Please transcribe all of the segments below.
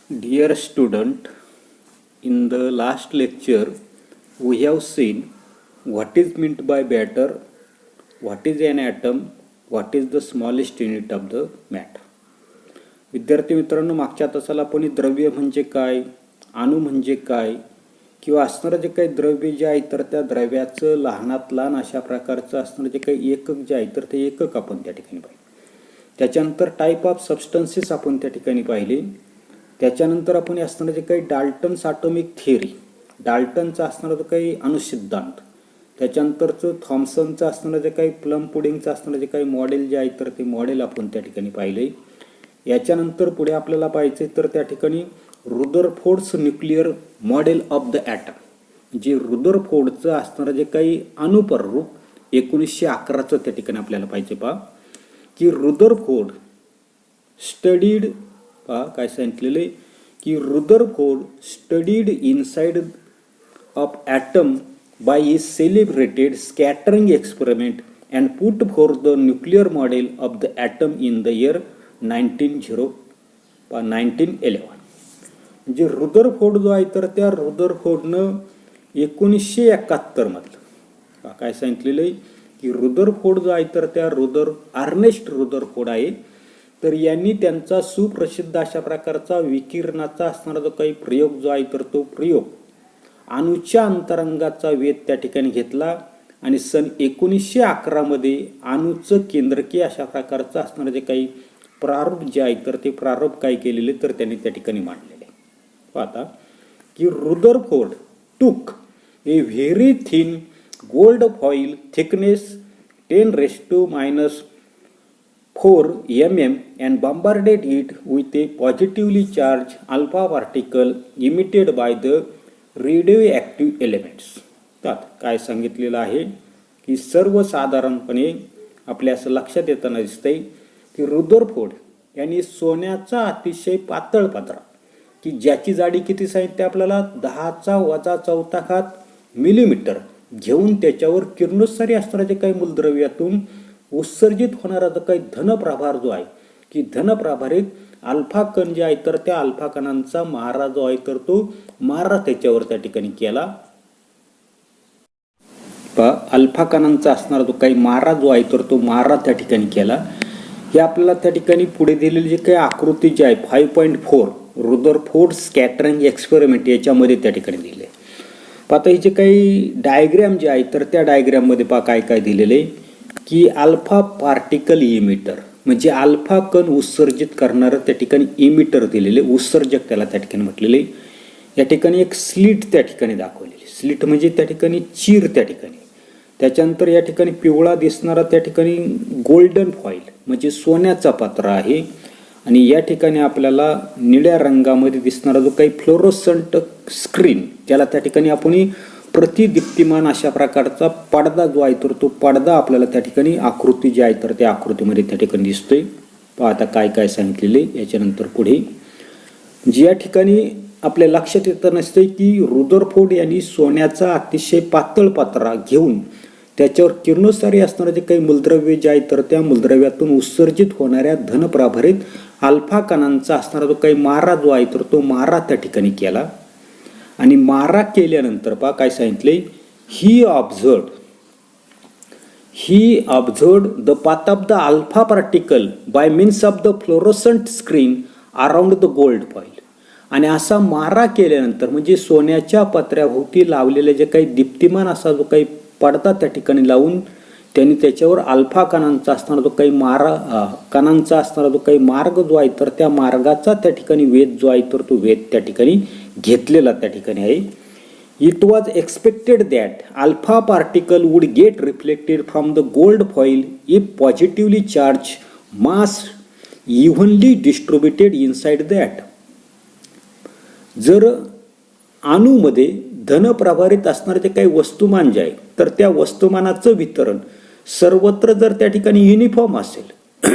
Dear student, in the last lecture we have seen what is meant by matter, what is an atom, what is the smallest unit of the matter. विद्यार्थी मित्रांनो, मागच्या तासाला आपण द्रव्य म्हणजे काय, अणु म्हणजे काय किंवा असणारं जे काही द्रव्य जे आहे तर त्या द्रव्याचं लहानात लहान अशा प्रकारचं असणारं जे काही एकक जे आहे तर ते एकक आपण त्या ठिकाणी पाहिले. त्याच्यानंतर टाईप ऑफ सबस्टन्सेस आपण त्या ठिकाणी पाहिले. त्याच्यानंतर आपण असणारं जे काही डाल्टन्स ॲटॉमिक थिअरी, डाल्टनचा असणारा जो काही अणुसिद्धांत, त्याच्यानंतरचं थॉम्सनचं असणारं जे काही प्लम पुडिंगचं असणारं जे काही मॉडेल जे आहे तर ते मॉडेल आपण त्या ठिकाणी पाहिले. याच्यानंतर पुढे आपल्याला पाहायचे तर त्या ठिकाणी Rutherford's nuclear model of the atom, जे रुदरफोर्डचं असणारं जे काही अणुप्ररूप 1911चं त्या ठिकाणी आपल्याला पाहिजे. पहा की रुदरफोर्ड स्टडीड, पहा काय सांगितलेलं आहे की Rutherford studied inside of atom by his celebrated scattering experiment and put for the nuclear model of the atom in the year 1911. म्हणजे रुदरफोर्ड जो आहे तर त्या रुदरफोर्डनं 1971 मधलं काय सांगितलेलं आहे की रुदरफोर्ड जो आहे तर त्या अर्नेस्ट रुदरफोर्ड आहे तर यांनी त्यांचा सुप्रसिद्ध अशा प्रकारचा विकिरणाचा असणारा जो काही प्रयोग जो आहे तर तो प्रयोग अणूच्या अंतरंगाचा वेध त्या ठिकाणी घेतला आणि सन 1911 मध्ये अणूचं केंद्रकीय अशा प्रकारचं असणारं जे काही प्रारूप जे आहे तर ते प्रारूप काय केलेले तर त्यांनी त्या ठिकाणी मांडलेले. पाहता की Rutherford took a very thin gold foil thickness 10⁻⁴ mm and bombarded it with a positively charged alpha particle emitted by the radioactive elements. त्यात काय सांगितलेलं आहे की सर्वसाधारणपणे आपल्या असं लक्षात येताना दिसतंय की रुदरफोर्ड यांनी सोन्याचा अतिशय पातळ पत्रा की ज्याची जाडी किती सांगितली आपल्याला 10⁻⁴ मिलीमीटर घेऊन त्याच्यावर किरणोत्सारी असणाऱ्या जे काही मूलद्रव्यातून उत्सर्जित होणारा जो काही धनप्रभार जो आहे की धनप्रभारित अल्फा कण जे आहे तर त्या अल्फा कणांचा मारा जो आहे तर तो मारा त्याच्यावर त्या ठिकाणी केला. अल्फा कणांचा असणारा जो काही मारा जो आहे तर तो मारा त्या ठिकाणी केला. हे आपल्याला त्या ठिकाणी पुढे दिलेली जे काही आकृती जी आहे 5.4 रुदरफोर्ड स्कॅटरिंग एक्सपेरिमेंट याच्यामध्ये त्या ठिकाणी दिले. आता ही जे काही डायग्रॅम जे आहे तर त्या डायग्रॅममध्ये पहा काय काय दिलेले की अल्फा पार्टिकल इमिटर म्हणजे अल्फा कण उत्सर्जित करणारं त्या ठिकाणी इमिटर दिलेले, उत्सर्जक त्याला त्या ठिकाणी म्हटलेले. या ठिकाणी एक स्लिट त्या ठिकाणी दाखवलेली, स्लिट म्हणजे त्या ठिकाणी चीर त्या ठिकाणी. त्याच्यानंतर या ठिकाणी पिवळा दिसणारा त्या ठिकाणी गोल्डन फॉईल म्हणजे सोन्याचा पात्रा आहे आणि या ठिकाणी आपल्याला निळ्या रंगामध्ये दिसणारा जो काही फ्लोरोसंट स्क्रीन त्याला त्या ठिकाणी आपण प्रतिदीप्तिमान अशा प्रकारचा पडदा जो आहे तर तो पडदा आपल्याला त्या ठिकाणी आकृती जी आहे तर त्या आकृतीमध्ये त्या ठिकाणी दिसतोय. पहा आता काय काय सांगितलेले. याच्यानंतर पुढे जी या ठिकाणी आपल्या लक्षात येत नसते की रुदरफोर्ड यांनी सोन्याचा अतिशय पातळ पात्रा घेऊन त्याच्यावर किरणोत्सारी असणारे जे काही मूलद्रव्य जे आहे तर त्या मूलद्रव्यातून उत्सर्जित होणाऱ्या धनप्रभारित अल्फा कणांचा असणारा जो काही मारा जो आहे तर तो मारा त्या ठिकाणी केला. आणि मारा केल्यानंतर पहा काय सांगितले he observed the path of the alpha particle by means of the fluorescent screen around the gold foil. आणि असा मारा केल्यानंतर म्हणजे सोन्याच्या पत्र्याभोवती लावलेले जे काही दीप्तिमान असा जो काही पडदा त्या ठिकाणी लावून त्यांनी त्याच्यावर अल्फा कणांचा असणारा जो काही कणांचा असणारा जो काही मार्ग जो आहे तर त्या मार्गाचा त्या ठिकाणी वेध जो आहे तर तो वेध त्या ठिकाणी घेतलेला त्या ठिकाणी आहे. It was expected that alpha particle would get reflected from the gold foil if positively charge mass evenly distributed inside the atom. जर अणूमध्ये धनप्रभारित असणारे जे काही वस्तुमान जे आहे तर त्या वस्तुमानाचं वितरण सर्वत्र जर त्या ठिकाणी युनिफॉर्म असेल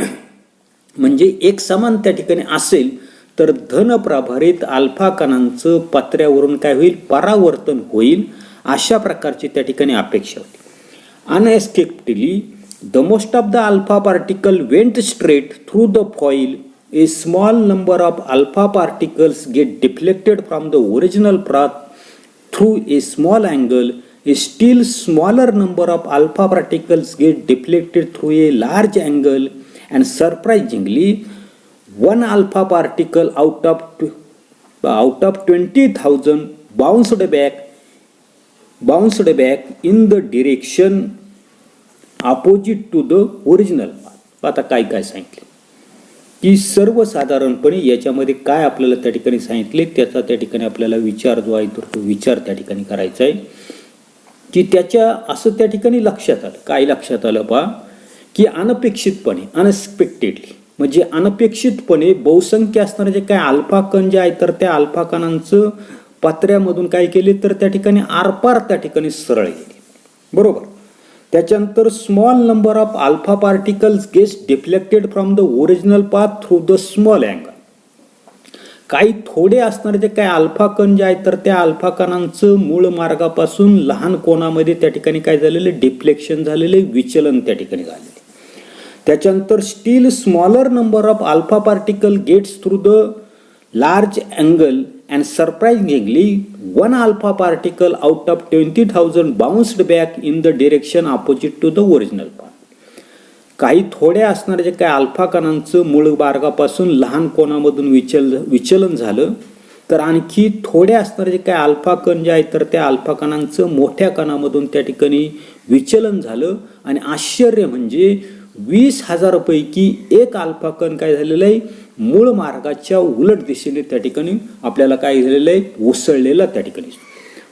म्हणजे एक समान त्या ठिकाणी असेल तर धनप्रभारित अल्फा कणांचं पत्र्यावरून काय होईल परावर्तन होईल अशा प्रकारची त्या ठिकाणी अपेक्षा होती. Unexpectedly the most of the alpha particle went straight through the foil a small number of alpha particles get deflected from the original path through a small angle, a still smaller number of alpha particles get deflected through a large angle, and surprisingly, one alpha particle out of 20,000 bounced back in the direction opposite to the original path. आता काय सांगितले की सर्वसाधारणपणे याच्यामध्ये काय आपल्याला त्या ठिकाणी सांगितले, त्याचा त्या ठिकाणी आपल्याला विचार जो आहे तो विचार त्या ठिकाणी करायचा आहे की त्याच्या असं त्या ठिकाणी लक्षात आलं. काय लक्षात आलं पहा की अनपेक्षितपणे अनएक्सपेक्टेडली म्हणजे अनपेक्षितपणे बहुसंख्य असणारे जे काय अल्फा कण जे आहेत तर त्या अल्फा कणांचं पत्र्यामधून काय केले तर त्या ठिकाणी आरपार त्या ठिकाणी सरळ गेले. बरोबर. त्याच्यानंतर small number of alpha particles gets deflected from the original path through the small angle. काही थोडे असणारे जे काय अल्फा कण जे आहेत तर त्या अल्फा कणांचं मूळ मार्गापासून लहान कोणामध्ये त्या ठिकाणी काय झालेले डिफ्लेक्शन झालेले विचलन त्या ठिकाणी झालेले. त्याच्यानंतर still smaller number of alpha particle gets through the large angle and surprisingly one alpha particle out of 20,000 bounced back in the direction opposite to the original path. काही थोड्या असणारे जे काय अल्फा कणांचं मूळ मार्गापासून लहान कोणामधून विचलन झालं तर आणखी थोड्या असणारे जे काय अल्फा कण जे आहेत तर त्या अल्फा कणांचं मोठ्या कणामधून त्या ठिकाणी विचलन झालं आणि आश्चर्य म्हणजे 20,000 पैकी एक अल्फा कण काय झालेलं आहे मूळ मार्गाच्या उलट दिशेने त्या ठिकाणी आपल्याला काय झालेलं आहे उसळलेला त्या ठिकाणी.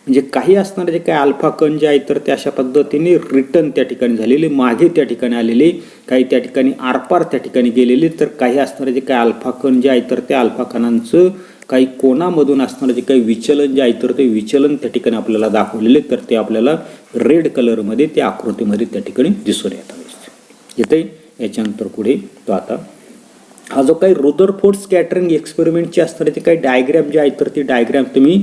म्हणजे काही असणारे जे काय अल्फा कण जे आहेत तर त्या अशा पद्धतीने रिटर्न त्या ठिकाणी झालेले मागे त्या ठिकाणी आलेले, काही त्या ठिकाणी आरपार त्या ठिकाणी गेलेले, तर काही असणारे जे काय अल्फा कण जे आहेत तर त्या अल्फा कणांचं काही कोणामधून असणारे जे काही विचलन जे आहे तर ते विचलन त्या ठिकाणी आपल्याला दाखवलेले, तर ते आपल्याला रेड कलरमध्ये त्या आकृतीमध्ये त्या ठिकाणी दिसून येतात. येते याच्यानंतर पुढे तो आता हा जो काही रुदरफोर्ड स्कॅटरिंग एक्सपेरिमेंटचे असणारे ते काही डायग्रॅम जे आहेत तर ते डायग्रॅम तुम्ही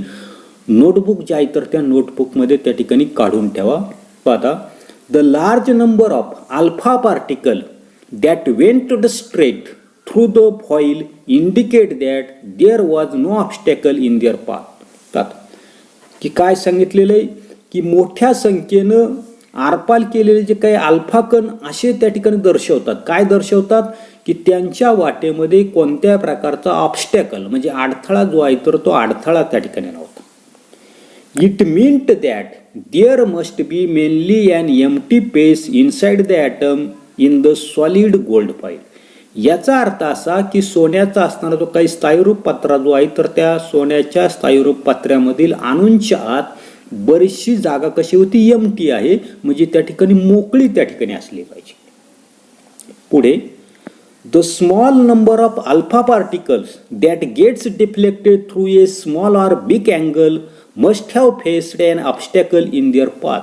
नोटबुक जे आहे तर त्या नोटबुकमध्ये त्या ठिकाणी काढून ठेवा. आता the large number of alpha particle that went the straight through the foil indicate that there was no obstacle in their path. की काय सांगितलेलं आहे की मोठ्या संख्येनं आरपार केलेले जे काही अल्फा कण असे त्या ठिकाणी दर्शवतात. काय दर्शवतात की त्यांच्या वाटेमध्ये कोणत्या प्रकारचा ऑब्स्टॅकल म्हणजे अडथळा जो आहे तर तो अडथळा त्या ठिकाणी नव्हता. It meant that there must be mainly an empty space inside the atom in the solid gold foil. याचा अर्थ असा की सोन्याचा असणारा जो काही स्थायीरूप पत्रा जो आहे तर त्या सोन्याच्या स्थायीरूप पत्र्यामधील अणूंच्या आत बरीचशी जागा कशी होती एम्प्टी आहे म्हणजे त्या ठिकाणी मोकळी त्या ठिकाणी असली पाहिजे. पुढे the small number of alpha particles that gets deflected through a small or big angle must have faced an obstacle in their path.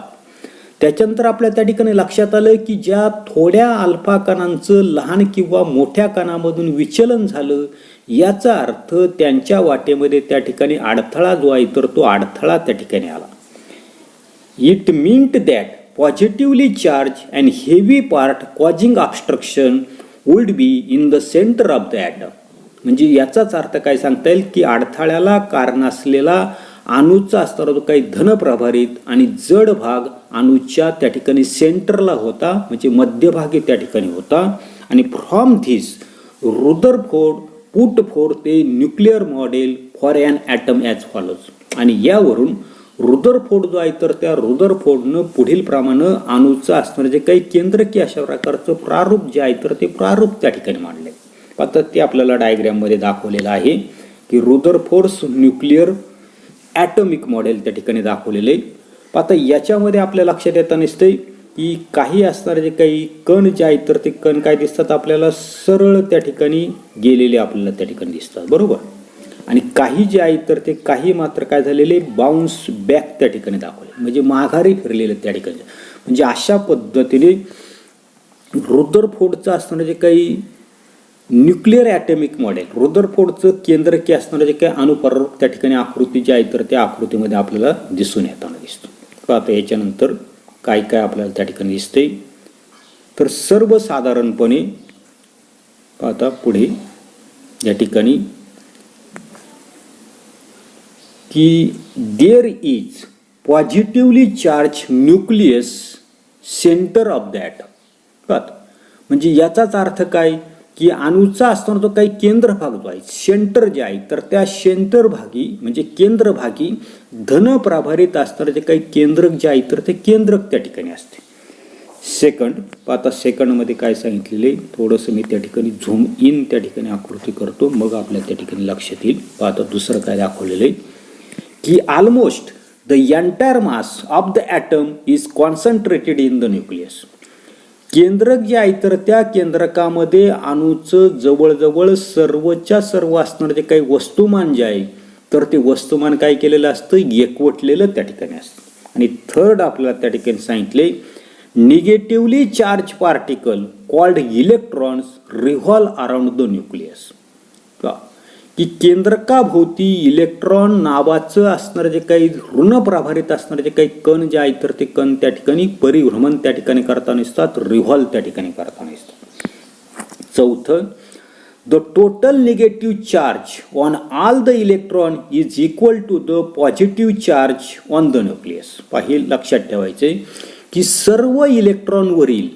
त्याच्यानंतर आपल्या त्या ठिकाणी लक्षात आलं की ज्या थोड्या अल्फा कणांचं लहान किंवा मोठ्या कणामधून विचलन झालं याचा अर्थ त्यांच्या वाटेमध्ये त्या ठिकाणी अडथळा जो आहे तर तो अडथळा त्या ठिकाणी आला. It meant that positively charge and heavy part causing obstruction would be in the centre of the atom. म्हणजे याचाच अर्थ काय सांगता येईल की अडथळ्याला कारण असलेला अणूचा असणारा जो काही धनप्रभारित आणि जड भाग अणूच्या त्या ठिकाणी सेंटरला होता म्हणजे मध्यभागी त्या ठिकाणी होता. आणि from this Rutherford put forth a nuclear model for an atom as follows. आणि यावरून रुदरफोर्ड जो आहे तर त्या रुदरफोर्डनं पुढील प्रमाणे अणूचं असणारं जे काही केंद्रकीय अशा प्रकारचं प्रारूप जे आहे तर ते प्रारूप त्या ठिकाणी मांडले. आता ते आपल्याला डायग्रॅममध्ये दाखवलेलं आहे की रुदरफोर्ड्स न्यूक्लिअर ॲटॉमिक मॉडेल त्या ठिकाणी दाखवलेलं आहे. आता याच्यामध्ये आपल्या लक्षात येता नसते की काही असणारे जे काही कण जे आहेत तर ते कण काय दिसतात आपल्याला सरळ त्या ठिकाणी गेलेले आपल्याला त्या ठिकाणी दिसतात. बरोबर. आणि काही जे आहेत तर ते काही मात्र काय झालेले बाउन्स बॅक त्या ठिकाणी दाखवले म्हणजे माघारी फिरलेले त्या ठिकाणी. म्हणजे अशा पद्धतीने रुदरफोर्डचं असणारं जे काही न्यूक्लिअर ॲटॉमिक मॉडेल रुदरफोर्डचं केंद्रकीय असणारं जे काही अणुप्रारूप त्या ठिकाणी आकृती जी आहे तर त्या आकृतीमध्ये आपल्याला दिसून येताना दिसतो. आता याच्यानंतर काय काय आपल्याला त्या ठिकाणी दिसते तर सर्वसाधारणपणे आता पुढे या ठिकाणी की there is positively charge nucleus centre of that. म्हणजे याचाच अर्थ काय की अणूचा असताना तो काही केंद्रभाग जो आहे सेंटर जे आहे तर त्या सेंटर भागी म्हणजे केंद्रभागी धन प्रभारित असणारे जे काही केंद्रक जे आहे तर ते केंद्रक त्या ठिकाणी असते. सेकंड आता सेकंडमध्ये काय सांगितलेले थोडंसं मी त्या ठिकाणी झूम इन त्या ठिकाणी आकृती करतो मग आपल्या त्या ठिकाणी लक्षात येईल. आता दुसरं काय दाखवलेलं आहे की almost the entire mass of the atom is concentrated in the nucleus. केंद्रक जे आहे तर त्या केंद्रकामध्ये अणूचं जवळजवळ सर्वच्या सर्व असणारं जे काही वस्तुमान जे आहे तर ते वस्तुमान काय केलेलं असतं एकवटलेलं त्या ठिकाणी असतं. आणि थर्ड आपल्याला त्या ठिकाणी सांगितले negatively charge particle called electrons revolve around the nucleus. की केंद्रकाभोवती इलेक्ट्रॉन नावाचं असणारं जे काही ऋण प्रभारित असणारे जे काही कण जे आहेत तर ते कण त्या ठिकाणी परिभ्रमण त्या ठिकाणी करताना असतात रिव्हॉल्व त्या ठिकाणी करताना असतात. चौथं the total negative charge on all the electron is equal to the positive charge on the nucleus. हे लक्षात ठेवायचे की सर्व इलेक्ट्रॉनवरील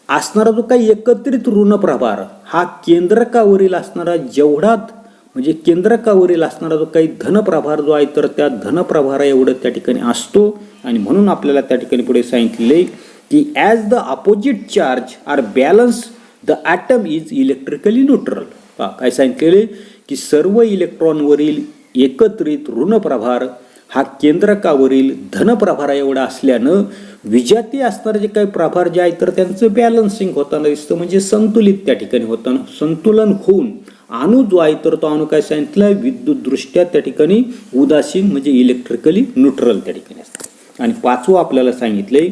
असणारा जो काही एकत्रित ऋण प्रभार हा केंद्रकावरील असणारा जेवढा म्हणजे केंद्रकावरील असणारा जो काही धनप्रभार जो आहे तर त्या धनप्रभारा एवढं त्या ठिकाणी असतो. आणि म्हणून आपल्याला त्या ठिकाणी पुढे सांगितले की as the opposite charge are balance the atom is electrically neutral. काय सांगितलेले की सर्व इलेक्ट्रॉनवरील एकत्रित ऋण प्रभार हा केंद्रकावरील धनप्रभारा एवढा असल्यानं विजाती असणारे जे काही प्रभार जे आहे तर त्यांचं बॅलन्सिंग होताना दिसतं म्हणजे संतुलित त्या ठिकाणी होताना संतुलन होऊन अणू जो आहे तर तो अणू काय सांगितलं विद्युतदृष्ट्या त्या ठिकाणी उदासीन म्हणजे इलेक्ट्रिकली न्यूट्रल त्या ठिकाणी असतं. आणि पाचवं आपल्याला सांगितलंय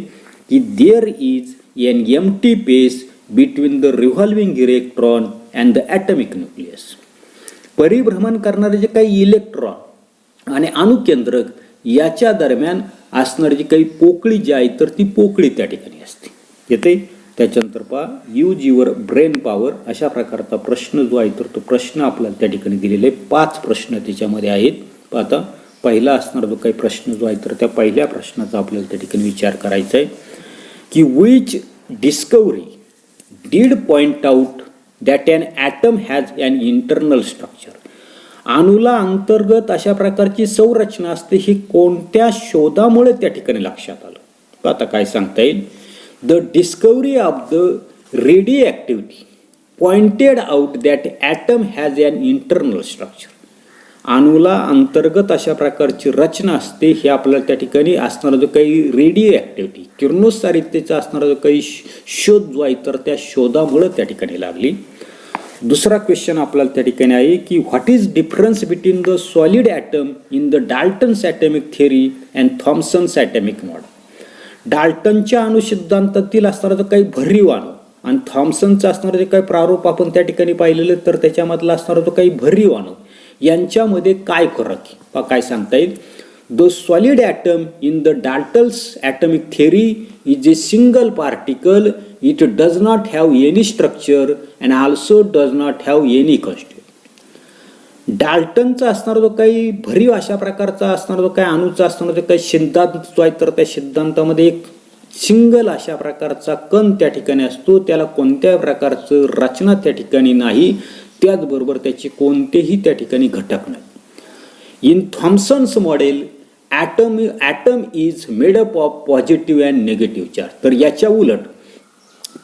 की there is an empty space between the revolving electron and the atomic nucleus. परिभ्रमण करणारे जे काही इलेक्ट्रॉन आणि अणुकेंद्रक याच्या दरम्यान असणारी जी काही पोकळी जी आहे तर ती पोकळी त्या ठिकाणी असते. येते त्याच्यानंतर पहा यूज युअर ब्रेन पॉवर अशा प्रकारचा प्रश्न जो आहे तर तो प्रश्न आपल्याला त्या ठिकाणी दिलेला आहे. 5 प्रश्न त्याच्यामध्ये आहेत. आता पहिला असणारा जो काही प्रश्न जो आहे तर त्या पहिल्या प्रश्नाचा आपल्याला त्या ठिकाणी विचार करायचा आहे की which discovery did point out that an atom has an internal structure. अणूला अंतर्गत अशा प्रकारची संरचना असते ही कोणत्या शोधामुळे त्या ठिकाणी लक्षात आलं. आता काय सांगता येईल the discovery of the radio pointed out that atom has an internal structure. अणूला अंतर्गत अशा प्रकारची रचना असते हे आपल्याला त्या ठिकाणी असणारा जो काही रेडिओ ॲक्टिव्हिटी किरणोत्सारितेचा असणारा जो काही शोध जो आहे तर त्या शोधामुळे त्या ठिकाणी लागली. दुसरा क्वेश्चन आपल्याला त्या ठिकाणी आहे की what is difference between the solid atom in the Dalton's atomic theory and Thomson's atomic model. डाल्टनच्या अणुसिद्धांतातील असणारा जो काही भरीव अणू आणि थॉम्सनचा असणारा जे काही प्रारूप आपण त्या ठिकाणी पाहिलेलं तर त्याच्यामधला असणारा जो काही भरीव अणू यांच्यामध्ये काय फरक आहे काय सांगता येईल. The solid atom in the Dalton's atomic theory is a single particle. It does not have any structure and also does not have any constitute. डाल्टनचा असणारा जो काही भरीव अशा प्रकारचा असणारा जो काही अणूचा असणारा जो काही सिद्धांत जो आहे तर त्या सिद्धांतामध्ये एक सिंगल अशा प्रकारचा कण त्या ठिकाणी असतो. त्याला कोणत्या प्रकारचं रचना त्या ठिकाणी नाही. त्याचबरोबर त्याचे कोणतेही त्या ठिकाणी घटक नाही. In Thomson's model atom is made up of positive and negative charge. तर याच्या उलट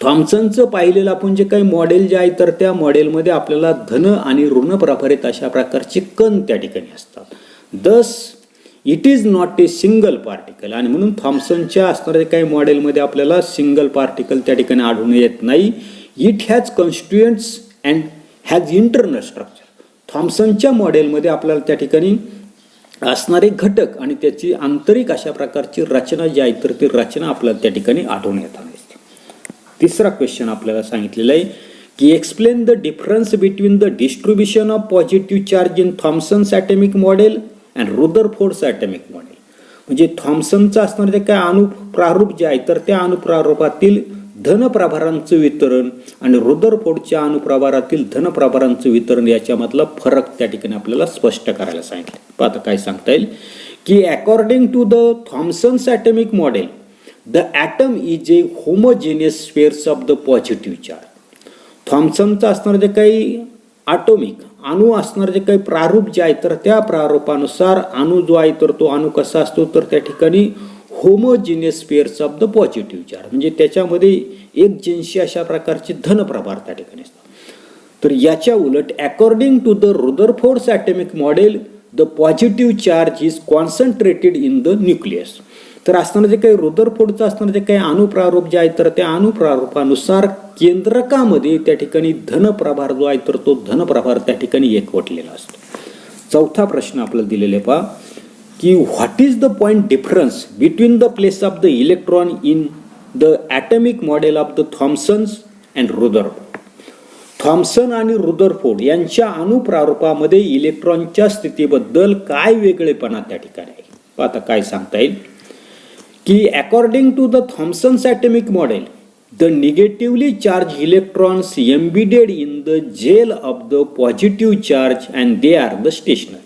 थॉम्सनचं पाहिलेलं आपण जे काही मॉडेल जे आहे तर त्या मॉडेलमध्ये आपल्याला धन आणि ऋण प्रभारित अशा प्रकारचे कण त्या ठिकाणी असतात. Thus it is not a single particle. आणि म्हणून थॉम्सनच्या असणाऱ्या काही मॉडेलमध्ये आपल्याला सिंगल पार्टिकल त्या ठिकाणी आढळून येत नाही. It has constituents and has internal structure. थॉम्सनच्या मॉडेलमध्ये आपल्याला त्या ठिकाणी असणारे घटक आणि त्याची आंतरिक अशा प्रकारची रचना जी आहे तर ती रचना आपल्याला त्या ठिकाणी आढळून येताना दिसते. तिसरा क्वेश्चन आपल्याला सांगितलेला आहे की explain the difference between the distribution of positive charge in Thomson's atomic model and Rutherford's atomic model. म्हणजे थॉम्सनचं असणारे जे काय अणुप्रारूप जे आहे तर त्या अणुप्रारूपातील धनप्रभारांचं वितरण आणि रुदरफोर्डच्या अणुप्रभारातील धनप्रभारांचं वितरण याच्यामधला फरक त्या ठिकाणी आपल्याला स्पष्ट करायला सांगितलं. आता काय सांगता येईल की according to the Thomson's atomic model the atom is a homogeneous spheres of the positive charge. थॉम्सनचं असणारं जे काही ॲटॉमिक अणू असणारे जे काही प्रारूप जे आहे तर त्या प्रारूपानुसार अणू जो आहे तर तो अणू कसा असतो तर त्या ठिकाणी homogeneous pairs of the positive charge म्हणजे त्याच्यामध्ये एक जिन्सी अशा प्रकारचे धनप्रभार त्या ठिकाणी असतात. तर याच्या उलट according to the Rutherford's atomic model the positive charge is concentrated in the nucleus. तर असणारं जे काही रुदरफोर्डचं असणारं जे काही अणुप्रारूप जे आहे तर त्या अणुप्रारूपानुसार केंद्रकामध्ये त्या ठिकाणी धनप्रभार जो आहे तर तो धनप्रभार त्या ठिकाणी एकवटलेला असतो. चौथा प्रश्न आपल्याला दिलेला आहे पहा की what is the point difference between the place of the electron in the atomic model of the Thomson's and Rutherford. Thomson आणि रुदरफोर्ड यांच्या अणुप्रारूपामध्ये इलेक्ट्रॉनच्या स्थितीबद्दल काय वेगळेपणा त्या ठिकाणी आहे. आता काय सांगता येईल की according to the Thomson's atomic model the negatively charged electrons embedded in the gel of the positive charge and they are the stationary.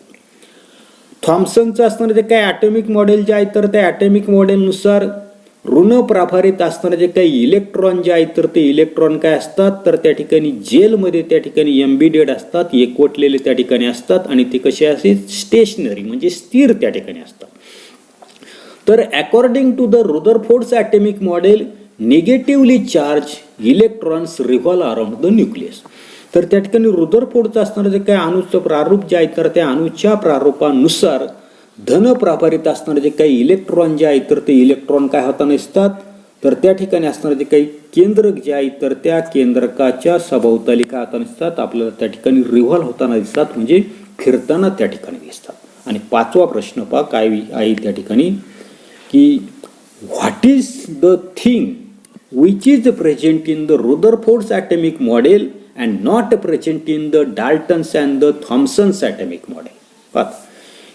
थॉम्सनचं असणारं जे काही ॲटॉमिक मॉडेल जे आहे तर त्या ॲटॉमिक मॉडेलनुसार ऋण प्रभारित असणारे जे काही इलेक्ट्रॉन जे आहे तर ते इलेक्ट्रॉन काय असतात तर त्या ठिकाणी जेलमध्ये त्या ठिकाणी एम्बिडेड असतात, एकवटलेले त्या ठिकाणी असतात आणि ते कसे असे स्टेशनरी म्हणजे स्थिर त्या ठिकाणी असतात. तर according to the Rutherford's atomic model negatively charge electrons revolve around the nucleus. तर त्या ठिकाणी रुदरफोर्डचं असणारं जे काही अणूचं प्रारूप जे आहे तर त्या अणूच्या प्रारूपानुसार धनप्रभारित असणारे जे काही इलेक्ट्रॉन जे आहे तर ते इलेक्ट्रॉन काय होताना दिसतात तर त्या ठिकाणी असणारे जे काही केंद्रक जे आहे तर त्या केंद्रकाच्या सभोवताली काय होताना दिसतात आपल्याला त्या ठिकाणी रिव्हॉल्व होताना दिसतात म्हणजे फिरताना त्या ठिकाणी दिसतात. आणि पाचवा प्रश्न पहा काय आहे त्या ठिकाणी की what is the thing which is present in the Rutherford's atomic model and not present in the Dalton's and the Thomson's atomic model. पाहता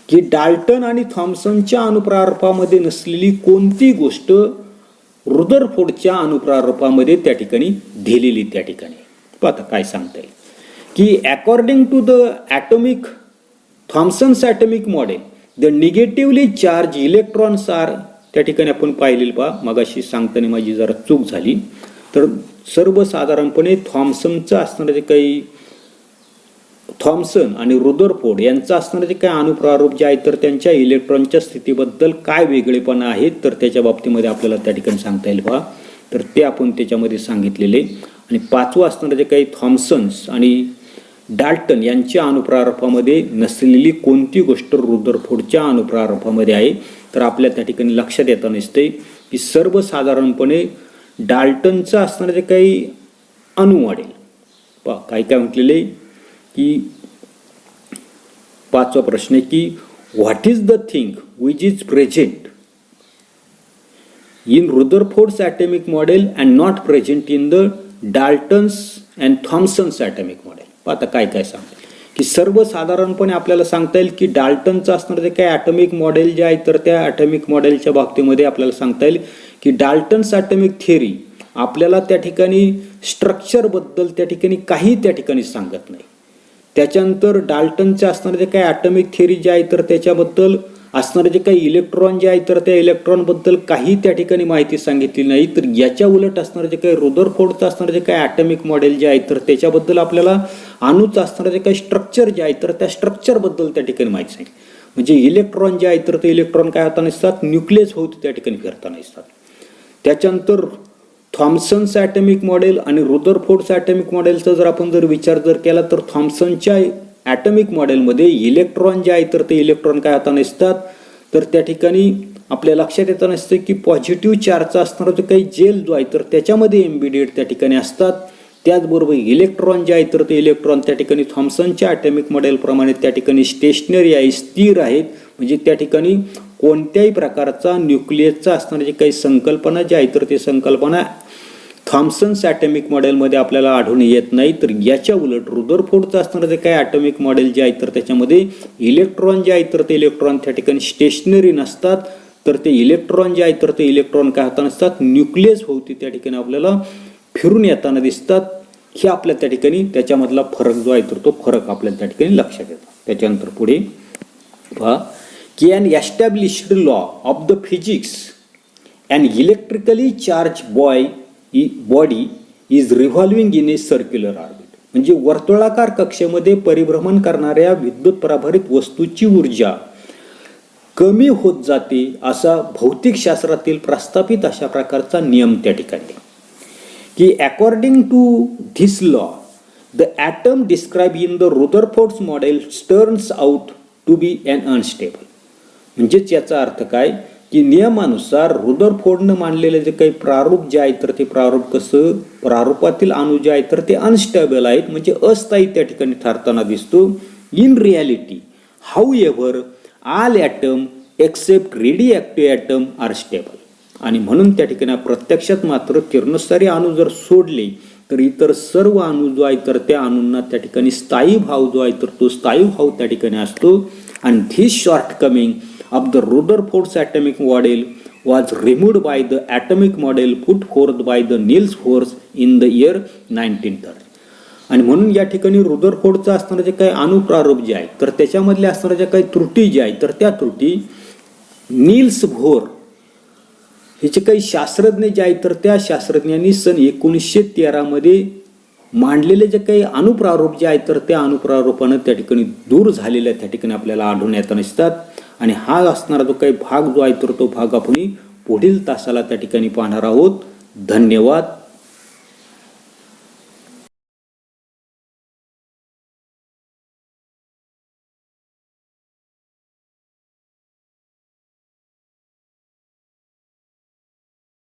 की डाल्टन आणि थॉम्सनच्या अणुप्रारूपामध्ये नसलेली कोणती गोष्ट रुदरफोर्डच्या अणुप्रारूपामध्ये त्या ठिकाणी दिलेली त्या ठिकाणी. पाहता काय सांगता येईल की according to the atomic Thomson's atomic model the negatively charge electrons are त्या ठिकाणी आपण पाहिलेलं पहा मगाशी सांगताना माझी जरा चूक झाली. तर सर्वसाधारणपणे थॉम्सनचं असणारं जे काही थॉम्सन आणि रुदरफोर्ड यांचं असणारं जे काही अणुप्रारूप जे आहे तर त्यांच्या इलेक्ट्रॉनच्या स्थितीबद्दल काय वेगळेपणा आहेत तर त्याच्या बाबतीमध्ये आपल्याला त्या ठिकाणी सांगता येईल पहा. तर ते आपण त्याच्यामध्ये सांगितलेले. आणि पाचवं असणारं जे काही थॉम्सन्स आणि डाल्टन यांच्या अणुप्रारूपामध्ये नसलेली कोणती गोष्ट रुदरफोर्डच्या अणुप्रारूपामध्ये आहे तर आपल्या त्या ठिकाणी लक्षात येताना दिसते की सर्वसाधारणपणे डाल्टनचं असणारं जे काही अणु मॉडेल पहा काय काय म्हटलेले की पाचवा प्रश्न आहे की what is the thing which is present in Rutherford's atomic model and not present in the Dalton's and Thomson's atomic model. आता काय काय सांगता की सर्वसाधारणपणे आपल्याला सांगता येईल की डाल्टनचं असणारं जे काही ॲटॉमिक मॉडेल जे आहे तर त्या ॲटॉमिक मॉडेलच्या बाबतीमध्ये आपल्याला सांगता येईल की डाल्टन्स ॲटॉमिक थिअरी आपल्याला त्या ठिकाणी स्ट्रक्चरबद्दल त्या ठिकाणी काही त्या ठिकाणी सांगत नाही. त्याच्यानंतर डाल्टनचे असणारे जे काही ॲटॉमिक थिअरी जे आहे तर त्याच्याबद्दल असणारे जे काही इलेक्ट्रॉन जे आहे तर त्या इलेक्ट्रॉनबद्दल काही त्या ठिकाणी माहिती सांगितली नाही. तर याच्या उलट असणारे जे काही रुदरफोर्डचं असणारे जे काही ॲटॉमिक मॉडेल जे आहे तर त्याच्याबद्दल आपल्याला अणूचं असणारं जे काही स्ट्रक्चर जे आहे तर त्या स्ट्रक्चरबद्दल त्या ठिकाणी माहिती सांगितली. म्हणजे इलेक्ट्रॉन जे आहे तर ते इलेक्ट्रॉन काय होताना दिसतात न्यूक्लियस होत त्या ठिकाणी फिरताना दिसतात. त्याच्यानंतर थॉम्सन्स ॲटॉमिक मॉडेल आणि रुदरफोर्डचं ॲटॉमिक मॉडेलचा जर विचार केला तर थॉम्सनच्या ॲटॉमिक मॉडेलमध्ये इलेक्ट्रॉन जे आहे तर ते इलेक्ट्रॉन काय होताना दिसतात तर त्या ठिकाणी आपल्या लक्षात येताना दिसतं की पॉझिटिव्ह चार्जचा असणारा जो काही जेल जो आहे तर त्याच्यामध्ये एम्बिडेड त्या ठिकाणी असतात. त्याचबरोबर इलेक्ट्रॉन जे आहे तर ते इलेक्ट्रॉन त्या ठिकाणी थॉम्सनच्या ॲटॉमिक मॉडेलप्रमाणे त्या ठिकाणी स्टेशनरी आहे स्थिर आहेत म्हणजे त्या ठिकाणी कोणत्याही प्रकारचा न्यूक्लियसचा असणारी जी काही संकल्पना जी आहे तर ती संकल्पना थॉम्सन्स ॲटॉमिक मॉडेलमध्ये आपल्याला आढळून येत नाही. तर याच्या उलट रुदरफोर्डचं असणारं जे काही ॲटॉमिक मॉडेल जे आहे तर त्याच्यामध्ये इलेक्ट्रॉन जे आहे तर ते इलेक्ट्रॉन त्या ठिकाणी स्टेशनरी नसतात तर ते इलेक्ट्रॉन जे आहे तर ते इलेक्ट्रॉन काय होताना असतात, न्यूक्लियस भोवती त्या ठिकाणी आपल्याला फिरून येताना दिसतात. हे आपल्या त्या ठिकाणी त्याच्यामधला फरक जो आहे तर तो फरक आपल्याला त्या ठिकाणी लक्षात येतो. त्याच्यानंतर पुढे पहा की an established law of the physics an electrically charge body is revolving in a circular orbit. म्हणजे वर्तुळाकार कक्षेमध्ये परिभ्रमण करणाऱ्या विद्युत प्रभारित वस्तूची ऊर्जा कमी होत जाते असा भौतिकशास्त्रातील प्रस्थापित अशा प्रकारचा नियम त्या ठिकाणी की according to this law the atom describe in the Rutherford model turns out to be an unstable. म्हणजेच याचा अर्थ काय की नियमानुसार रुदरफोर्डनं मांडलेले जे काही प्रारूप जे आहे तर ते प्रारूप कसं, प्रारूपातील अणू जे आहे तर ते अनस्टेबल आहेत, म्हणजे अस्थायी त्या ठिकाणी ठरताना दिसतो. In reality however all atom except radioactive atom are stable. आणि म्हणून त्या ठिकाणी प्रत्यक्षात मात्र किरणोत्सारी अणू जर सोडले तर इतर सर्व अणू जो आहे तर त्या अणूंना त्या ठिकाणी स्थायी भाव जो आहे तर तो स्थायी भाव त्या ठिकाणी असतो. आणि this short coming of the Rutherford's atomic model was removed by the atomic model put forth by the Niels Bohr in the year 1930. आणि म्हणून या ठिकाणी रुदरफोर्डचा असणारे जे काही अणुप्रारूप जे आहे तर त्याच्यामधले असणाऱ्या ज्या काही त्रुटी ज्या आहेत तर त्या त्रुटी नील्स बोर हे जे काही शास्त्रज्ञ जे आहेत तर त्या शास्त्रज्ञांनी सन 1913 मध्ये मांडलेले जे काही अणुप्रारूप जे आहेत तर त्या अणुप्रारूपानं त्या ठिकाणी दूर झालेल्या त्या ठिकाणी आपल्याला आढळून येताना दिसतात. आणि हा असणारा जो काही भाग जो आहे तर तो भाग आपण पुढील तासाला त्या ठिकाणी पाहणार आहोत. धन्यवाद.